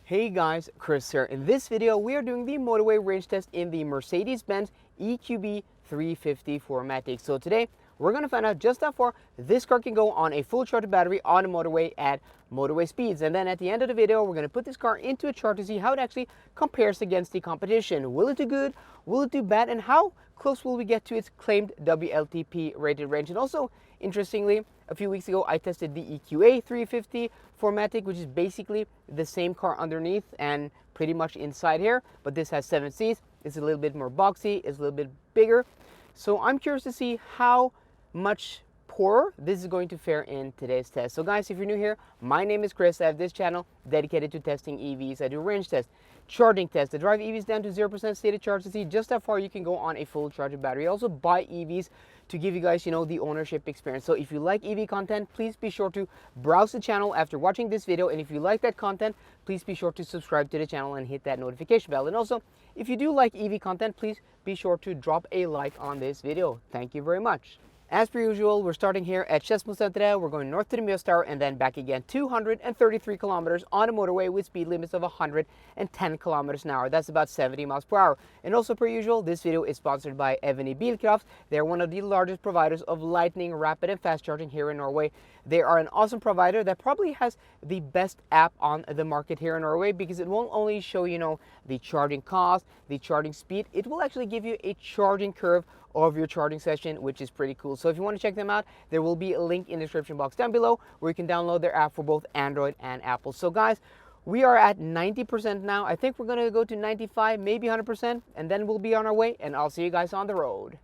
Hey guys, Chris here. In this video, we are doing the Motorway range test in the Mercedes-Benz EQB 350 4MATIC. So today, we're going to find out just how far this car can go on a full charged battery on a motorway at motorway speeds. And then at the end of the video, we're going to put this car into a chart to see how it actually compares against the competition. Will it do good? Will it do bad? And how close will we get to its claimed WLTP rated range? And also, interestingly, a few weeks ago, I tested the EQA 350 4MATIC, which is basically the same car underneath and pretty much inside here, but this has 7 seats. It's a little bit more boxy, it's a little bit bigger. So I'm curious to see how much poorer this is going to fare in today's test. So guys, if you're new here, my name is Chris. I have this channel dedicated to testing EVs. I do range tests, charging tests. I drive EVs down to 0% stated charge to see just how far you can go on a full charged battery. I also buy EVs to give you guys, the ownership experience. So if you like EV content, please be sure to browse the channel after watching this video. And if you like that content, please be sure to subscribe to the channel and hit that notification bell. And also, if you do like EV content, please be sure to drop a like on this video. Thank you very much. As per usual, we're starting here at Skedsmocentre. We're going north to the Mjøstower and then back again 233 kilometers on a motorway with speed limits of 110 kilometers an hour. That's about 70 miles per hour. And also per usual, this video is sponsored by Eviny Bilkraft. They're one of the largest providers of lightning, rapid and fast charging here in Norway. They are an awesome provider that probably has the best app on the market here in Norway because it won't only show, the charging cost, the charging speed, it will actually give you a charging curve of your charging session, which is pretty cool. So if you want to check them out, there will be a link in the description box down below where you can download their app for both Android and Apple. So guys, we are at 90% now. I think we're going to go to 95, maybe 100%, and then we'll be on our way, and I'll see you guys on the road.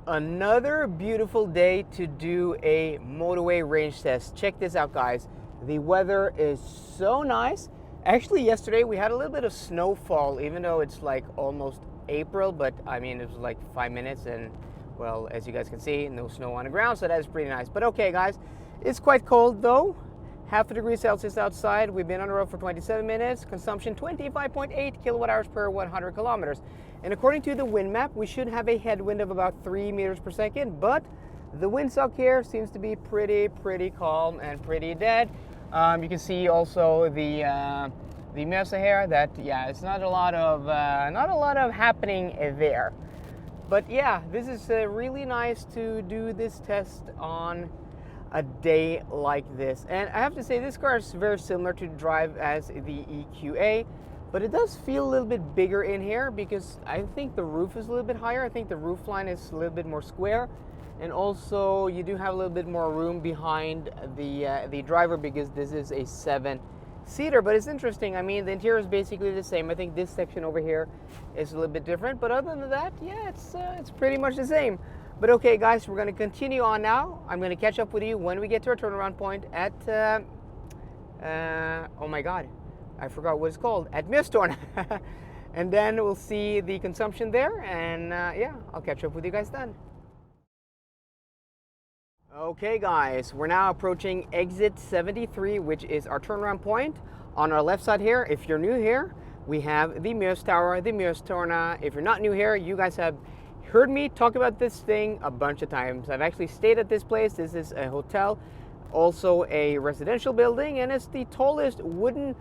Another beautiful day to do a motorway range test. Check this out, guys. The weather is so nice. Actually, yesterday we had a little bit of snowfall, even though it's like almost April, but I mean, it was like 5 minutes and, well, as you guys can see, no snow on the ground, so that is pretty nice. But okay, guys, it's quite cold though. Half a degree Celsius outside. We've been on the road for 27 minutes. Consumption 25.8 kilowatt hours per 100 kilometers. And according to the wind map, we should have a headwind of about 3 meters per second, but the windsock here seems to be pretty calm and pretty dead. You can see also the Mjøsa here that, yeah, it's not a lot of happening there. But yeah, this is really nice to do this test on a day like this. And I have to say, this car is very similar to drive as the EQA, but it does feel a little bit bigger in here because I think the roof is a little bit higher. I think the roof line is a little bit more square. And also, you do have a little bit more room behind the driver because this is a 7-seater. But it's interesting. I mean, the interior is basically the same. I think this section over here is a little bit different. But other than that, yeah, it's pretty much the same. But okay, guys, we're going to continue on now. I'm going to catch up with you when we get to our turnaround point at, oh my God, I forgot what it's called, at Mjøstower. And then we'll see the consumption there. And yeah, I'll catch up with you guys then. Okay guys, we're now approaching exit 73, which is our turnaround point. On our left side here, if you're new here, we have the Mjøstower, the Mjøstårnet. If you're not new here, you guys have heard me talk about this thing a bunch of times. I've actually stayed at this place. This is a hotel, also a residential building, and it's the tallest wooden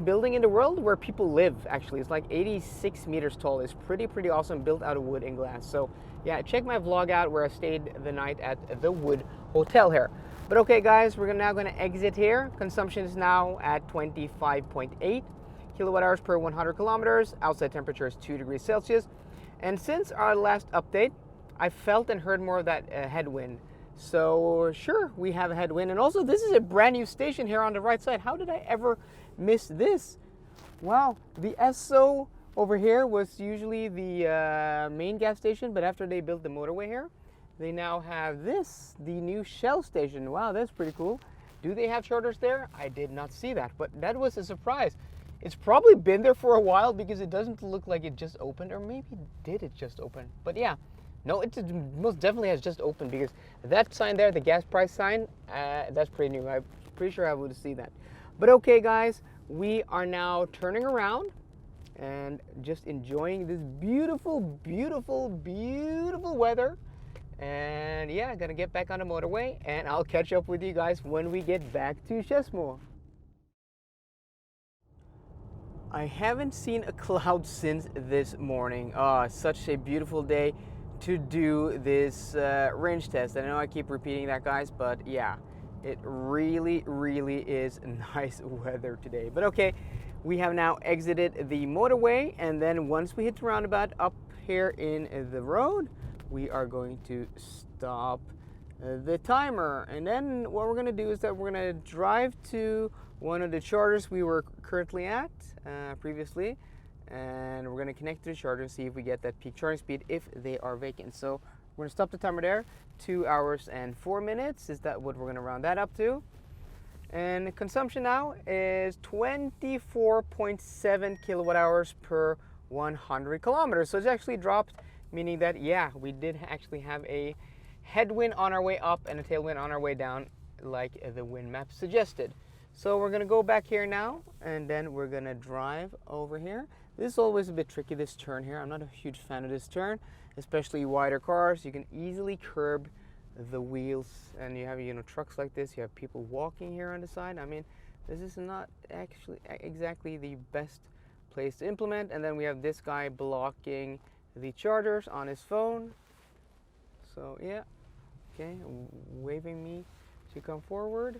building in the world where people live. Actually, it's like 86 meters tall. It's pretty awesome, built out of wood and glass. So yeah, check my vlog out where I stayed the night at the Wood Hotel here. But okay guys, we're now going to exit here. Consumption is now at 25.8 kilowatt hours per 100 kilometers. Outside temperature is 2 degrees Celsius. And since our last update, I felt and heard more of that headwind. So sure, we have a headwind. And also, this is a brand new station here on the right side. How did I ever miss this? Wow, the Esso over here was usually the main gas station, but after they built the motorway here, they now have this, the new Shell station. Wow, that's pretty cool. Do they have chargers there? I did not see that, but that was a surprise. It's probably been there for a while because it doesn't look like it just opened, or maybe did it just open? But yeah, no, it most definitely has just opened because that sign there, the gas price sign, that's pretty new. I'm pretty sure I would see that. But okay, guys, we are now turning around and just enjoying this beautiful weather. And yeah, gonna get back on the motorway, and I'll catch up with you guys when we get back to Skedsmo. I haven't seen a cloud since this morning. Such a beautiful day to do this range test. I know I keep repeating that, guys, but yeah, it really, really is nice weather today. But okay, we have now exited the motorway, and then once we hit the roundabout up here in the road, we are going to stop the timer. And then what we're going to do is that we're going to drive to one of the chargers we were currently at previously, and we're going to connect to the charger and see if we get that peak charging speed if they are vacant. So we're going to stop the timer there, 2 hours and 4 minutes. Is that what we're going to round that up to? And the consumption now is 24.7 kilowatt hours per 100 kilometers. So it's actually dropped, meaning that, yeah, we did actually have a headwind on our way up and a tailwind on our way down, like the wind map suggested. So we're gonna go back here now, and then we're gonna drive over here. This is always a bit tricky, this turn here. I'm not a huge fan of this turn, especially wider cars. You can easily curb the wheels, and you have, you know, trucks like this. You have people walking here on the side. I mean, this is not actually exactly the best place to implement. And then we have this guy blocking the chargers on his phone. So yeah, okay, waving me to come forward,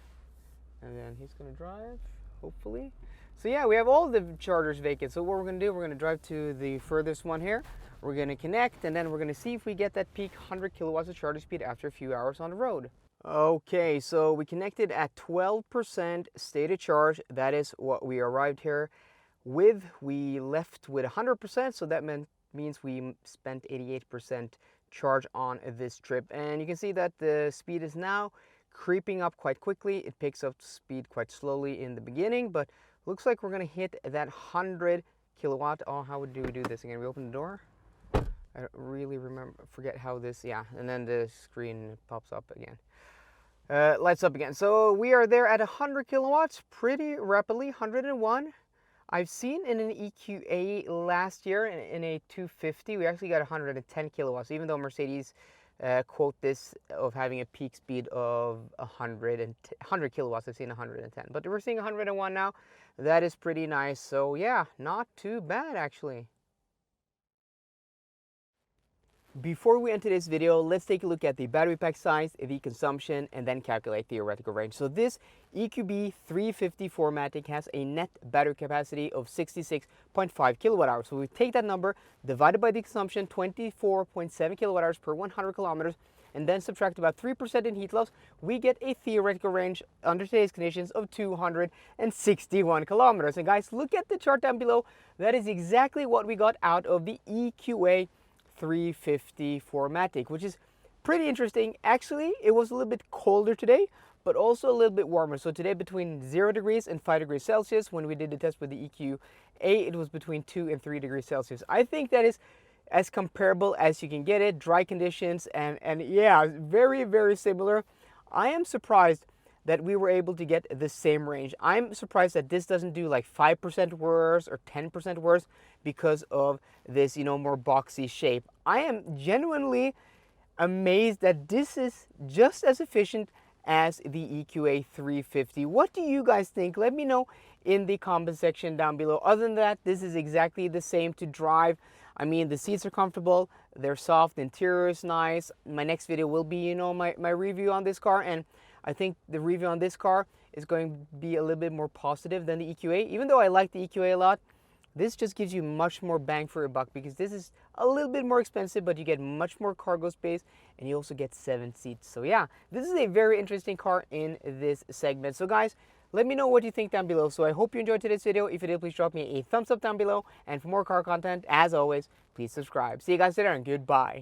and then he's gonna drive, hopefully. So yeah, we have all the chargers vacant. So what we're gonna do, we're gonna drive to the furthest one here. We're gonna connect, and then we're gonna see if we get that peak 100 kilowatts of charging speed after a few hours on the road. Okay, so we connected at 12% state of charge. That is what we arrived here with. We left with 100%, so that means we spent 88% charge on this trip. And you can see that the speed is now creeping up quite quickly. It picks up speed quite slowly in the beginning, but looks like we're gonna hit that 100 kilowatt. Oh, how do we do this again? We open the door. I don't really forget how this, yeah, and then the screen pops up again. Lights up again. So we are there at 100 kilowatts pretty rapidly, 101. I've seen in an EQA last year in a 250, we actually got 110 kilowatts, even though Mercedes quote this of having a peak speed of 100 kilowatts. I've seen 110, but we're seeing 101 now. That is pretty nice. So yeah, not too bad actually. Before we enter this video, let's take a look at the battery pack size, the consumption, and then calculate theoretical range. So this EQB 350 4MATIC has a net battery capacity of 66.5 kilowatt hours. So we take that number, divided by the consumption, 24.7 kilowatt hours per 100 kilometers, and then subtract about 3% in heat loss, we get a theoretical range under today's conditions of 261 kilometers. And guys, look at the chart down below. That is exactly what we got out of the EQA 350 4MATIC, which is pretty interesting. Actually, it was a little bit colder today, but also a little bit warmer. So today between 0 degrees and 5 degrees Celsius. When we did the test with the EQA, it was between 2 and 3 degrees Celsius. I think that is as comparable as you can get it. Dry conditions, and yeah, very, very similar. I am surprised that we were able to get the same range. I'm surprised that this doesn't do like 5% worse or 10% worse because of this, you know, more boxy shape. I am genuinely amazed that this is just as efficient as the EQA 350. What do you guys think? Let me know in the comment section down below. Other than that, this is exactly the same to drive. I mean, the seats are comfortable, they're soft, the interior is nice. My next video will be, you know, my review on this car, and I think the review on this car is going to be a little bit more positive than the EQA. Even though I like the EQA a lot, this just gives you much more bang for your buck, because this is a little bit more expensive, but you get much more cargo space, and you also get 7 seats. So yeah, this is a very interesting car in this segment. So guys, let me know what you think down below. So I hope you enjoyed today's video. If you did, please drop me a thumbs up down below. And for more car content, as always, please subscribe. See you guys later, and goodbye.